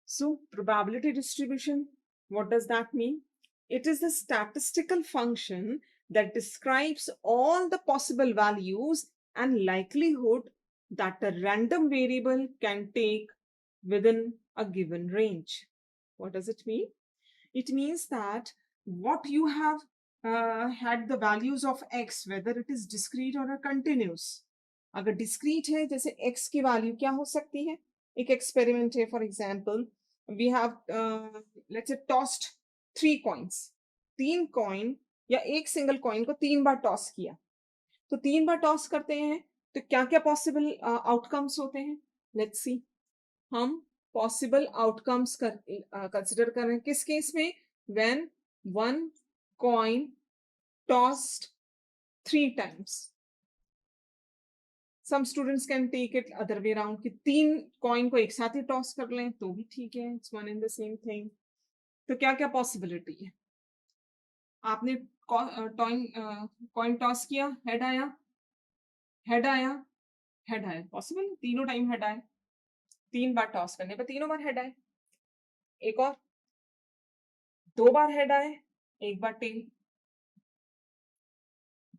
So probability distribution, what does that mean? It is the statistical function that describes all the possible values and likelihood that a random variable can take within a given range. What does it mean? It means that what you have had the values of x, whether it is discrete or a continuous. अगर discrete है, जैसे x की value क्या हो सकती है? एक experiment है, for example, we have let's say tossed 3 coins. 3 coin या एक single coin को 3 बार toss किया. तो 3 बार toss करते हैं, तो क्या-क्या possible outcomes होते हैं? Let's see. हम पॉसिबल आउटकम्स कंसिडर कर रहे हैं किस केस में? When one coin tossed 3 times. Some students can take it other way around कि 3 कॉइन को एक साथ ही टॉस कर लें तो भी ठीक है, it's one in the same thing. तो क्या क्या पॉसिबिलिटी है? आपने कॉइन टॉस किया, हेड आया, हेड आया, हेड आया. पॉसिबल, तीनों टाइम हेड आए. 3 बार टॉस करने पर तीनों बार हेड आए. एक और 2 बार हेड आए, 1 बार टेल.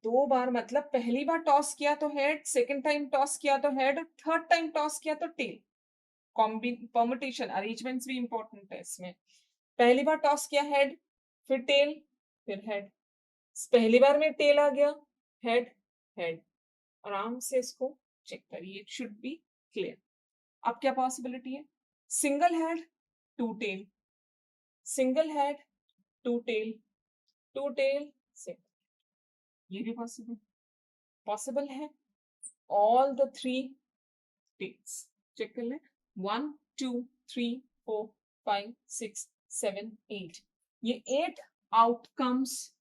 2 बार मतलब पहली बार टॉस किया तो हेड, सेकंड टाइम टॉस किया तो हेड, थर्ड टाइम टॉस किया तो टेल. परम्यूटेशन अरेंजमेंट्स भी इंपॉर्टेंट है इसमें. पहली बार टॉस किया हेड, फिर टेल, फिर हेड. पहली बार में टेल आ गया, हेड, हेड. आराम से इसको चेक करिए, इट शुड बी क्लियर. अब क्या पॉसिबिलिटी है? Single head, 2 tail, single head, 2 tail, 2 tail, single. ये भी पॉसिबल है. ऑल द 3 टेल्स चेक कर लें. 1 2 3 4 5 6 7 8. ये 8 आउटकम्स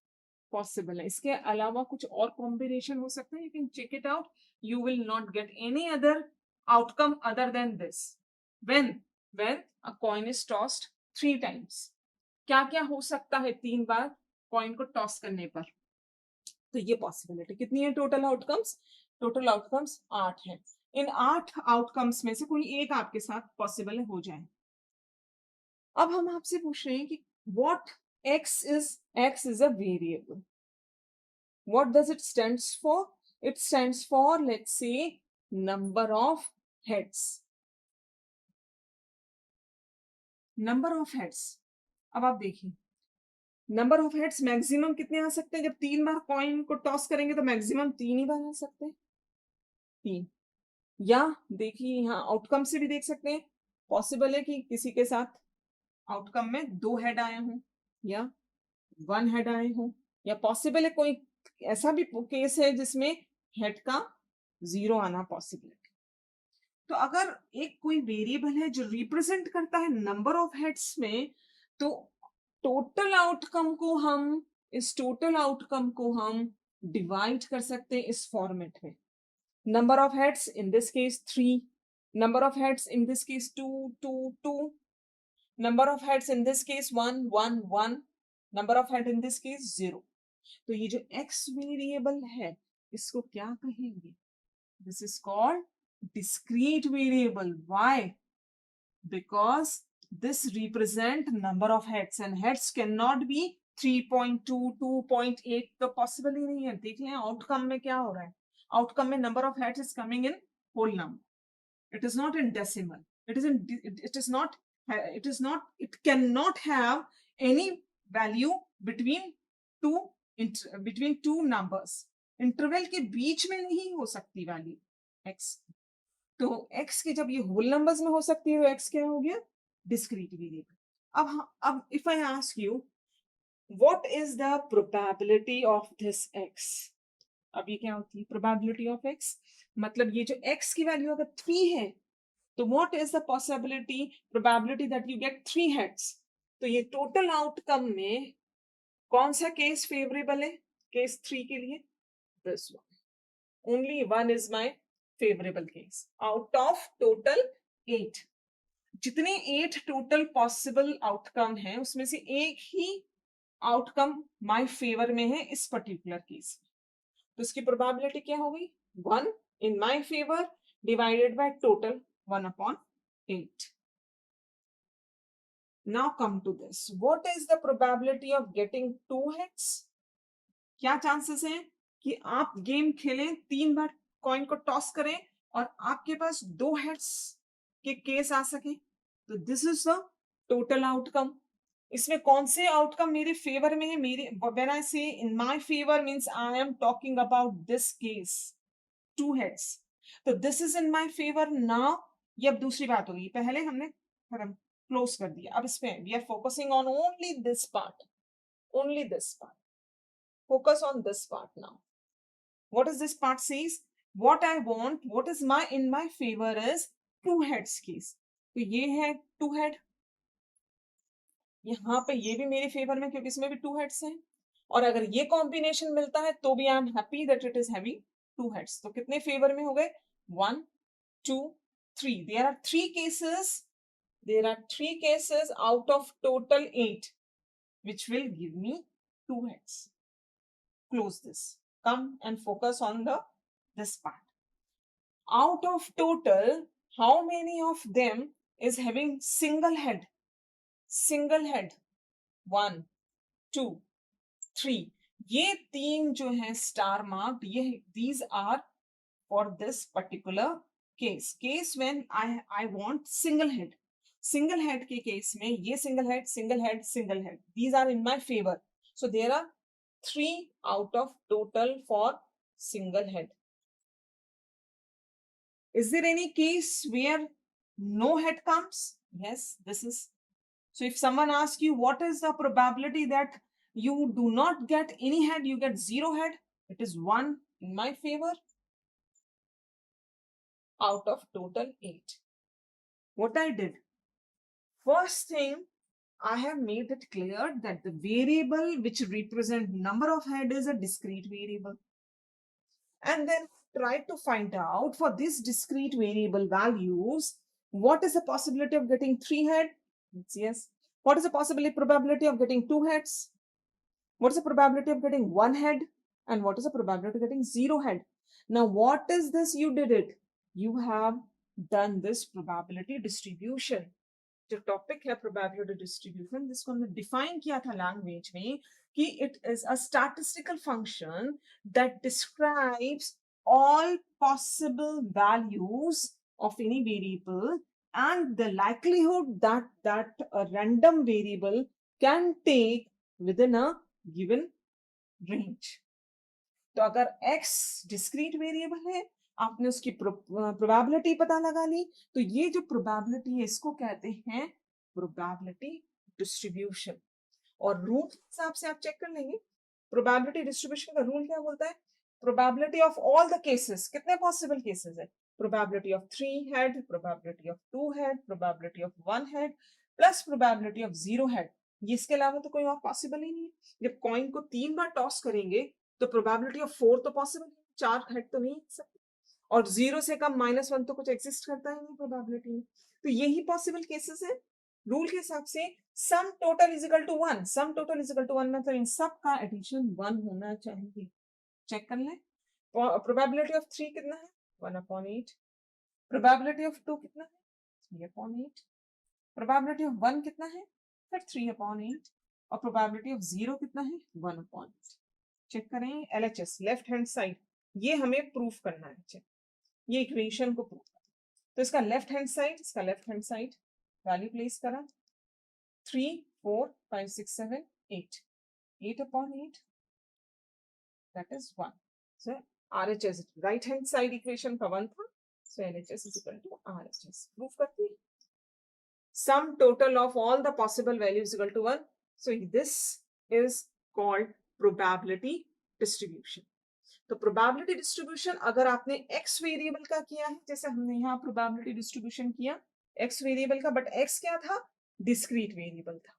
पॉसिबल है. इसके अलावा कुछ और कॉम्बिनेशन हो सकता है. You can check it out. You will not get any other outcome other than this. when a coin is tossed 3 times. क्या क्या हो सकता है 3 बार कॉइन को टॉस करने पर? तो ये पॉसिबिलिटी कितनी है? टोटल आउटकम्स 8 है. इन 8 आउटकम्स में से कोई एक आपके साथ पॉसिबल हो जाए. अब हम आपसे पूछ रहे हैं कि what x is a variable. What does it stands for? It stands for, let's say, number of heads. Number of heads. अब आप देखिए, नंबर ऑफ हेड्स मैक्सिमम कितने आ सकते हैं? जब 3 बार कॉइन को टॉस करेंगे तो मैक्सिमम 3 ही बार आ सकते हैं. 3. या देखिए यहाँ आउटकम से भी देख सकते हैं. पॉसिबल है कि किसी के साथ आउटकम में 2 हेड आए हों या 1 हेड आए हों, या पॉसिबल है कोई ऐसा भी केस है जिसमें हेड का 0 आना पॉसिबल है. तो अगर एक कोई वेरिएबल है जो रिप्रेजेंट करता है नंबर ऑफ हेड्स में, तो टोटल आउटकम को हम डिवाइड कर सकते हैं इस फॉर्मेट में. number of heads in this case 3, number of heads in this case 2 2 2, number of heads in this case 1 1 1, number of head in this case 0. तो ये जो x वेरिएबल है इसको क्या कहेंगे? This is called discrete variable. Why? Because this represent number of heads and heads cannot be 3.2 2.8. तो possible ही नहीं है. देख लें आउटकम में क्या हो रहा है. आउटकम में number of heads is coming in whole number. It is not in decimal. It cannot have any value between two numbers. Interval के बीच में नहीं हो सकती वैल्यू x. तो x की जब ये होल नंबर्स में हो सकती है तो x क्या हो गया? Discrete variable. अब if I ask you what is the probability of this x. अब ये क्या होती है प्रोबेबिलिटी ऑफ x? मतलब ये जो x की वैल्यू अगर 3 है तो what is the probability that you get 3 heads. तो ये टोटल आउटकम में कौन सा केस फेवरेबल है? केस 3 के लिए this one. Only one is my favorable case out of total 8. जितने 8 टोटल पॉसिबल आउटकम है उसमें से एक ही आउटकम माय फेवर में है इस पर्टिकुलर केस में. तो इसकी प्रोबेबिलिटी क्या हो गई? 1 इन my favour divided by total 1/8. Now come to this. What is the probability of getting two heads? क्या चांसेस हैं कि आप गेम खेलें, 3 बार कॉइन को टॉस करें और आपके पास 2 हेड्स के केस आ सके? तो this is the total outcome. इसमें कौन से आउटकम मेरे फेवर में है? मेरे when I say in my favour means I am talking about this case, 2 heads. तो this is in my favour now. ये अब दूसरी बात होगी, पहले हमने क्लोज कर दिया. अब इस पे we are focusing on only this part, only this part. Focus on this part now. What is this part says? What I want, what is my in my favor is 2 heads case. तो ये है 2 head. यहाँ पे ये भी मेरे favour में क्योंकि इसमें भी 2 heads हैं. और अगर ये कॉम्बिनेशन मिलता है तो भी I am happy that it is having 2 heads. तो कितने फेवर में हो गए? 1 2 3. There are 3 cases. There are 3 cases out of total 8 which will give me 2 heads. Close this. Come and focus on this part. Out of total, how many of them is having single head? Single head. 1 2 3. ये 3 जो है star marked, ये these are for this particular case. Case when I want single head. Single head के case में ये single head, single head, single head. These are in my favor. So there are 3 out of total for single head. Is there any case where no head comes? Yes, this is. So if someone asks you what is the probability that you do not get any head, you get 0 head, it is 1 in my favor out of total 8. What I did, first thing, I have made it clear that the variable which represent number of head is a discrete variable. And then try to find out for these discrete variable values, what is the possibility of getting 3 head? Yes. What is the probability of getting 2 heads? What is the probability of getting 1 head? And what is the probability of getting 0 head? Now, what is this you did it? You have done this probability distribution. जो topic है probability distribution, जिसको हमने define किया था language में कि it is a statistical function that describes all possible values of any variable and the likelihood that a random variable can take within a given range. तो अगर x discrete variable है, आपने उसकी probability पता लगा ली, तो ये जो प्रोबेबिलिटी है इसको कहते हैं प्रोबेबिलिटी डिस्ट्रीब्यूशन. और रूल के हिसाब से आप चेक कर लेंगे, प्रोबेबिलिटी डिस्ट्रीब्यूशन का रूल क्या बोलता है? Probability of all the cases. कितने पॉसिबल केसेस है? Probability of 3 head, probability of 2 head, probability of 1 head plus probability of 0 head. ये इसके अलावा तो कोई और पॉसिबल ही नहीं है. जब कॉइन को 3 बार टॉस करेंगे तो प्रोबेबिलिटी ऑफ 4 तो पॉसिबल है, 4 हेड तो नहीं सकते, और 0 से कम -1 तो कुछ एग्जिस्ट करता ही नहीं प्रोबेबिलिटी में. तो यही पॉसिबल केसेस है. रूल के हिसाब से sum total is equal to 1. Sum total is equal to 1 मतलब इन सब का एडिशन 1 होना चाहिए. चेक कर लें. प्रोबेबिलिटी ऑफ 3 कितना है? 1/8. प्रोबेबिलिटी ऑफ 2 कितना है? 3/8. प्रोबेबिलिटी ऑफ 1 कितना है? फिर 3/8. और प्रोबेबिलिटी ऑफ 0 कितना है? 1/8. चेक करें LHS, लेफ्ट हैंड साइड. ये हमें प्रूफ करना है. चेक, ये इक्वेशन को प्रूफ करना. तो इसका लेफ्ट हैंड साइड, इसका left hand side value place करा. 3 4 5 6 7 8. 8/8 that is 1. So RHS, right hand side equation का 1 था, so LHS is equal to RHS. Proof करते हैं. Sum total of all the possible values is equal to 1. So this is called probability distribution. तो probability distribution अगर आपने x variable का किया है, जैसे हमने यहाँ प्रोबेबिलिटी डिस्ट्रीब्यूशन किया x वेरिएबल का, बट x क्या था? डिस्क्रीट वेरिएबल था.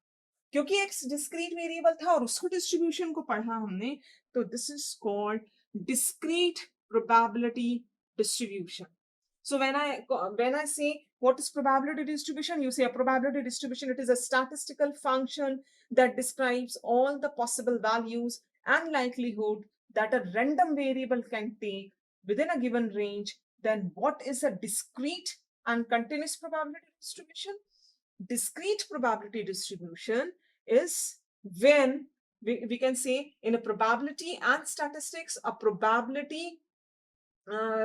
क्योंकि x डिस्क्रीट वेरिएबल था और उसको डिस्ट्रीब्यूशन को पढ़ा हमने, तो this is called discrete probability distribution. So when I say what is probability distribution, you say a probability distribution, it is a statistical function that describes all the possible values and likelihood that a random variable can take within a given range. Then what is a discrete and continuous probability distribution? discrete probability distribution is when we can say in a probability and statistics, a probability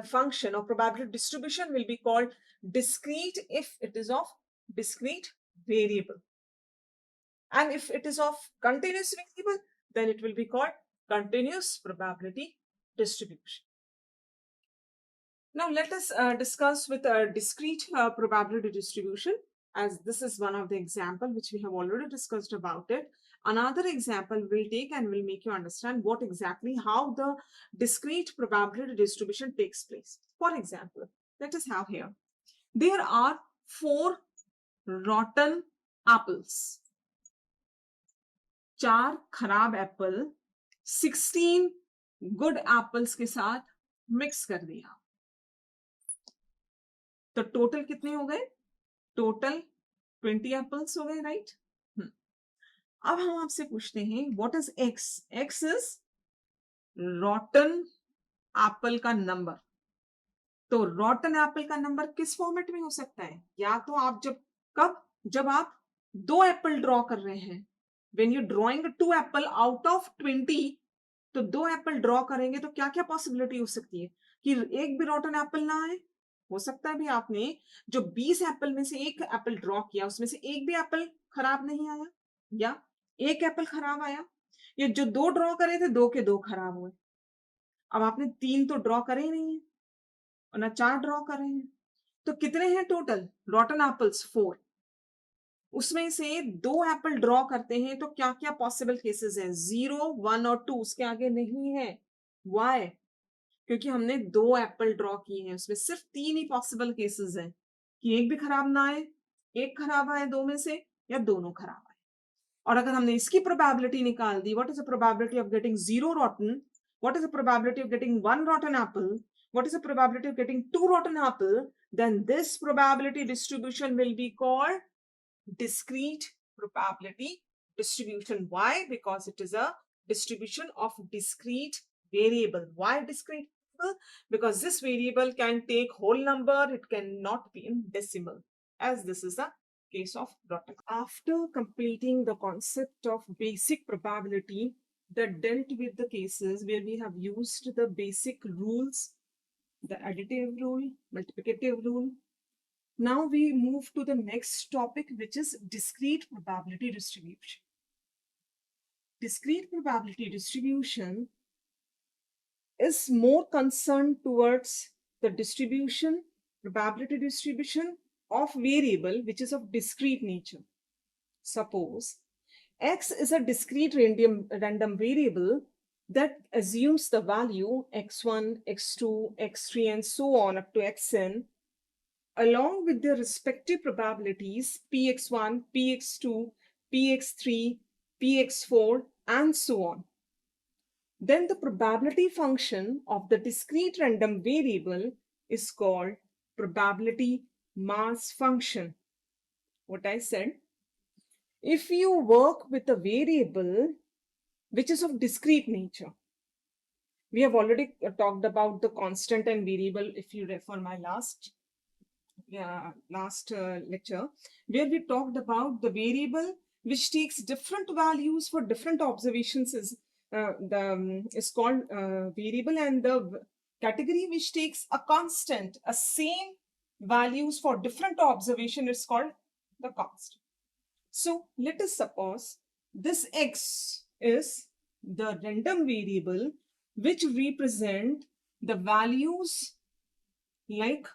function or probability distribution will be called discrete if it is of discrete variable. And if it is of continuous variable, then it will be called continuous probability distribution. Now let us discuss with a discrete probability distribution, as this is one of the example which we have already discussed about it. Another example we'll take and will make you understand what exactly how the discrete probability distribution takes place. For example, let us have here, there are 4 rotten apples, 4 खराब Apple 16 good apples के साथ mix कर दिया, तो total कितने हो गए? Total 20 apples हो गए, राइट? अब हम आपसे पूछते हैं what is x? X is रॉटन Apple का नंबर। तो रॉटन एप्पल का नंबर किस फॉर्मेट में हो सकता है? या तो आप जब आप 2 एप्पल ड्रॉ कर रहे हैं, when you drawing 2 Apple out of 20, तो 2 एप्पल ड्रॉ करेंगे तो क्या क्या पॉसिबिलिटी हो सकती है कि एक भी रॉटन एप्पल ना आए? हो सकता है भी आपने जो 20 एप्पल में से एक एप्पल ड्रॉ किया उसमें से एक भी एप्पल खराब नहीं आया, या एक एप्पल खराब आया, या जो 2 ड्रॉ करे थे 2 के 2 खराब हुए। अब आपने 3 तो ड्रॉ करे ही नहीं है और ना 4 ड्रॉ करे हैं, तो कितने हैं टोटल रॉटन एप्पल्स? 4। उसमें से 2 एप्पल ड्रॉ करते हैं तो क्या क्या पॉसिबल केसेस हैं? 0, 1 और 2, उसके आगे नहीं है। वाई? क्योंकि हमने 2 एप्पल ड्रॉ किए हैं, उसमें सिर्फ 3 ही पॉसिबल केसेस हैं कि एक भी खराब ना आए, एक खराब आए 2 में से, या दोनों खराब आए। और अगर हमने इसकी प्रोबेबिलिटी निकाल दी, what is the probability of getting 0 rotten, what is the probability of getting 1 rotten apple, what is the probability of getting 2 rotten apple, then this probability distribution will be called discrete probability distribution. Why? Because it is a distribution of discrete variable. Why discrete variable? Because this variable can take whole number, it cannot be in decimal, as this is the case of rotten. After completing the concept of basic probability that dealt with the cases where we have used the basic rules, the additive rule, multiplicative rule, now we move to the next topic, which is discrete probability distribution. Discrete probability distribution is more concerned towards the distribution, probability distribution of variable which is of discrete nature. Suppose x is a discrete random variable that assumes the value x1, x2, x3 and so on up to xn along with their respective probabilities px1, px2, px3, px4 and so on. Then the probability function of the discrete random variable is called probability mass function. What I said, if you work with a variable which is of discrete nature, we have already talked about the constant and variable if you refer my last lecture, where we talked about the variable which takes different values for different observations is called variable, and the category which takes a constant, a same values for different observation is called the constant. So let us suppose this x is the random variable which represent the values like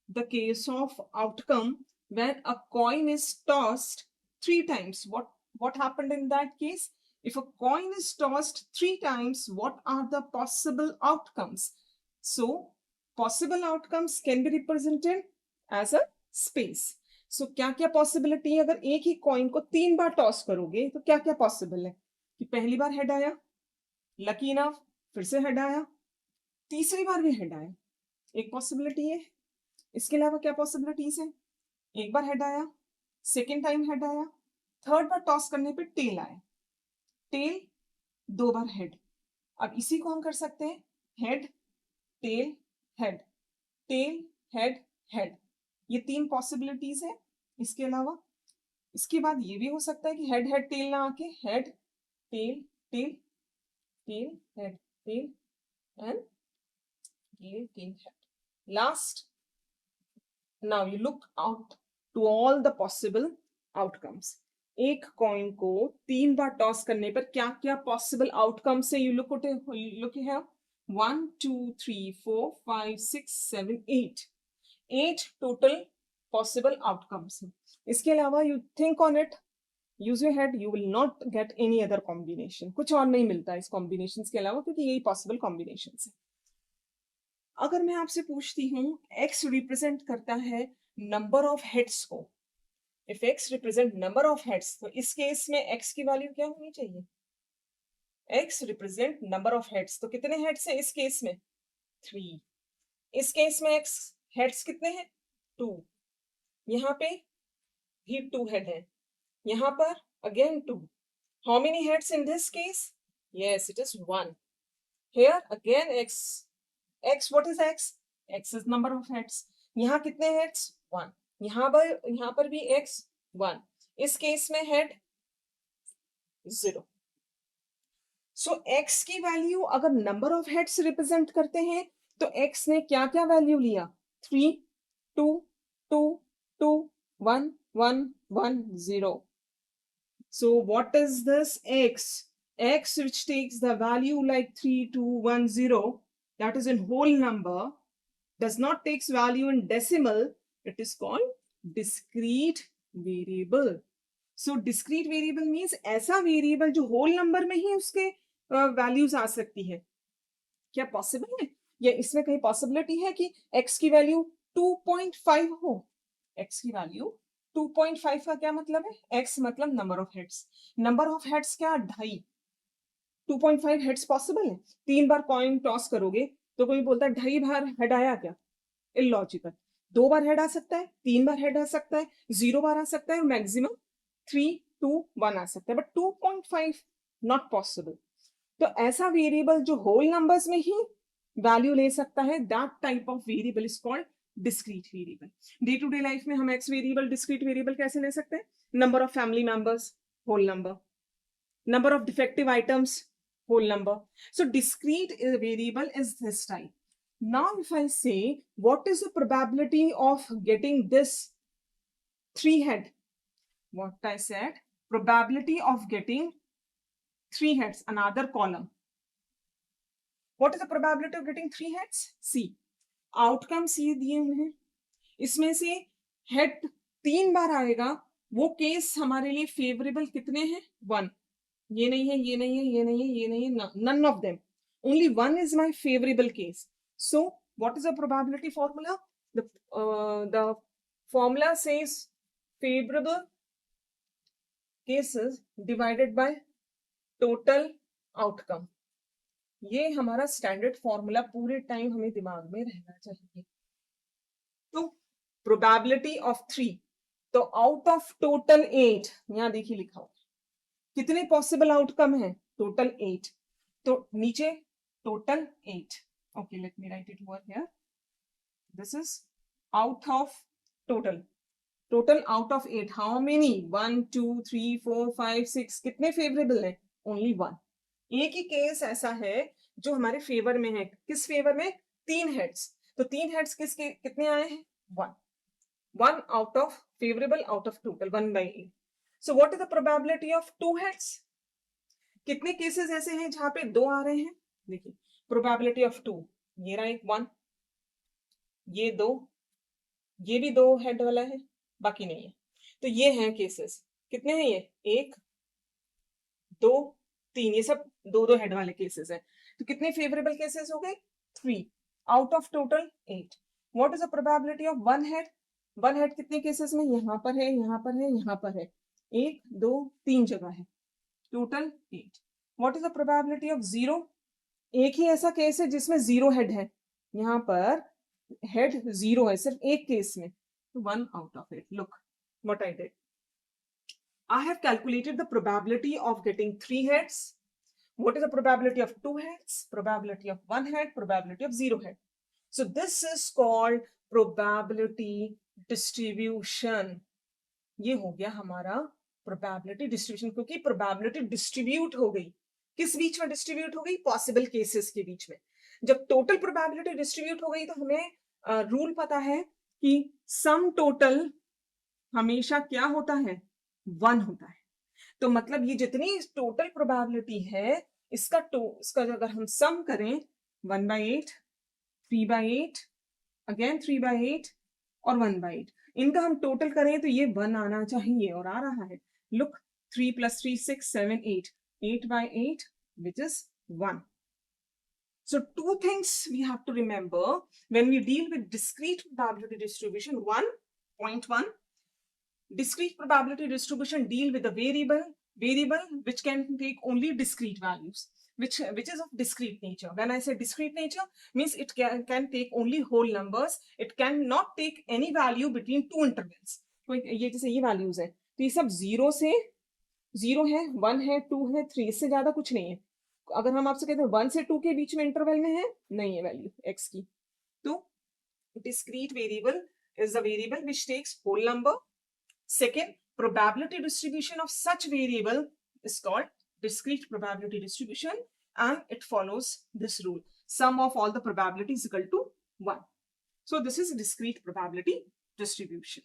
the case of outcome when a coin is tossed 3 times. What happened in that case? If a coin is tossed 3 times, what are the possible outcomes? So possible outcomes can be represented as a space. So क्या क्या possibility है? अगर एक ही coin को 3 बार toss करोगे तो क्या क्या possible है कि पहली बार head आया, lucky enough फिर से head आया, तीसरी बार भी head आया, एक possibility है। इसके अलावा क्या पॉसिबिलिटीज है? एक बार हेड आया, सेकेंड टाइम हेड आया, थर्ड बार टॉस करने पे टेल आया, टेल 2 बार हेड। अब इसी को हम कर सकते हैं head tail head, tail head head, ये 3 पॉसिबिलिटीज है। इसके अलावा इसके बाद ये भी हो सकता है कि हेड हेड टेल ना आके head tail tail tail head tail and tail tail head. Last, now you look out to all the possible outcomes. एक कॉइन को 3 बार टॉस करने पर क्या क्या पॉसिबल आउटकम्स है? You look here, 1 2 3 4 5 6 7 8 total possible outcomes है। इसके अलावा you think on it, use your head, you will not get any other combination, कुछ और नहीं मिलता इस कॉम्बिनेशन के अलावा, क्योंकि यही पॉसिबल कॉम्बिनेशन है। अगर मैं आपसे पूछती हूँ x रिप्रेजेंट करता है नंबर ऑफ हेड्स को, if x represent number of heads, तो इस केस में x की वैल्यू क्या होनी चाहिए? x represent number of heads, तो कितने हेड्स है इस केस में? 3। इस केस में x हेड्स कितने हैं? 2। यहाँ पे भी 2 हेड है, यहाँ पर again 2। How many heads in this case? Yes, it is 1। Here again x what is x is number of heads। यहाँ कितने heads? 1। यहाँ पर भी x 1। इस केस में head 0। सो x की वैल्यू अगर नंबर ऑफ हेड्स रिप्रेजेंट करते हैं तो x ने क्या क्या वैल्यू लिया? 3 2 2 2 1 1 1 0। So what is this x? X which takes the value like 3 2 1 0, that is in whole number, does not takes value in decimal, it is called discrete variable। So discrete variable means ऐसा variable जो whole number में ही उसके values आ सकती है। क्या possible है? या इसमें कहीं possibility है कि x की value 2.5 हो? x की value 2.5 का क्या मतलब है? x मतलब number of heads, number of heads क्या? 2.5। 2.5 हेड्स पॉसिबल है? 3 बार कॉइन टॉस करोगे तो कोई बोलता है 2.5 बार हेड आया क्या? इलॉजिकल। 2 बार हेड आ सकता है, 3 बार हेड आ सकता है, 0 बार आ सकता है, और मैक्सिमम 3 2 1 आ सकता है, बट 2.5 नॉट पॉसिबल। तो ऐसा वेरिएबल जो होल नंबर्स में ही वैल्यू ले सकता है, that type of variable is called discrete variable. Day to day life में हम एक्स वेरिएबल, डिस्क्रीट वेरिएबल कैसे ले सकते हैं? Number of family members, whole number. number of defective items, whole number। So discrete variable is this type। Now if I say what is the probability of getting this 3 head, what I said, probability of getting 3 heads, another column, what is the probability of getting 3 heads? See, outcomes ये दिए हुए हैं, इसमें से head 3 बार आएगा, वो case हमारे लिए फेवरेबल कितने हैं? 1। ये नहीं है, ये नहीं है, ये नहीं है, ये नहीं है, none of them, only 1 is my favorable case। So what is the probability formula? The formula says favorable cases divided by total outcome। ये हमारा स्टैंडर्ड फॉर्मूला पूरे टाइम हमें दिमाग में रहना चाहिए। तो प्रोबेबिलिटी ऑफ 3, तो आउट ऑफ टोटल 8, यहां देखिए लिखा हो कितने पॉसिबल आउटकम है? टोटल 8। तो नीचे total 8, okay let me right it over here, this is out of total, total out of 8 how many? 1 2 3 4 5 6। कितने फेवरेबल है? ओनली 1। एक ही केस ऐसा है जो हमारे फेवर में है। किस फेवर में? 3 हेड्स। तो 3 हेड्स किसके कितने आए हैं? 1। 1 out of favorable out of total 1 by 8। So what is the probability of 2 heads? कितने केसेस ऐसे हैं जहां पे 2 आ रहे हैं? देखिए प्रोबेबिलिटी ऑफ 2, ये रहा एक 1, ये 2, ये भी 2 हेड वाला है, बाकी नहीं है। तो ये हैं केसेस, कितने हैं ये? 1 2 3, ये सब 2 हेड वाले केसेस हैं। तो कितने फेवरेबल केसेस हो गए? 3 out of total 8। What is the probability of 1 head? 1 head कितने केसेस में? यहाँ पर है, यहाँ पर है, यहाँ पर है, 1 2 3 जगह है, total 8। What is the probability of 0? एक ही ऐसा केस है जिसमें 0 हेड है, यहाँ पर हेड 0 है सिर्फ एक केस में, 1 out of 8। Look what I did, I have calculated the probability of getting 3 heads। What is the probability of 2 heads? Probability of 1 head, probability of 0 head। So this is called probability distribution। ये हो गया हमारा probability distribution, क्योंकि probability distribute हो गई, किस बीच में distribute हो गई, पॉसिबल केसेस के बीच में। जब टोटल प्रोबेबिलिटी डिस्ट्रीब्यूट हो गई तो हमें रूल पता है कि सम टोटल हमेशा क्या होता है, 1 होता है। तो मतलब ये जितनी टोटल प्रोबेबिलिटी है, इसका अगर हम सम करें 1/8, 3/8, अगेन 3/8 और 1/8, इनका हम टोटल करें तो ये 1 आना चाहिए, और आ रहा है। Look, 3 + 3 6 7 8, 8/8 which is 1. So two things we have to remember when we deal with discrete probability distribution. 1.1, discrete probability distribution deal with a variable which can take only discrete values, which is of discrete nature. When I say discrete nature, means it can take only whole numbers. It cannot take any value between two intervals. तो ये जैसे ये values है, तो ये सब 0 से 0 है, 1 है, 2 है, 3, इससे ज्यादा कुछ नहीं है। अगर हम आपसे कहते हैं 1 से 2 के बीच में इंटरवल में है, नहीं है वैल्यू x की। तो discrete variable is the variable which takes whole number. Second, probability distribution of such variable is called discrete probability distribution, and it follows this rule: sum of all the probabilities is equal to 1. So this is discrete probability distribution.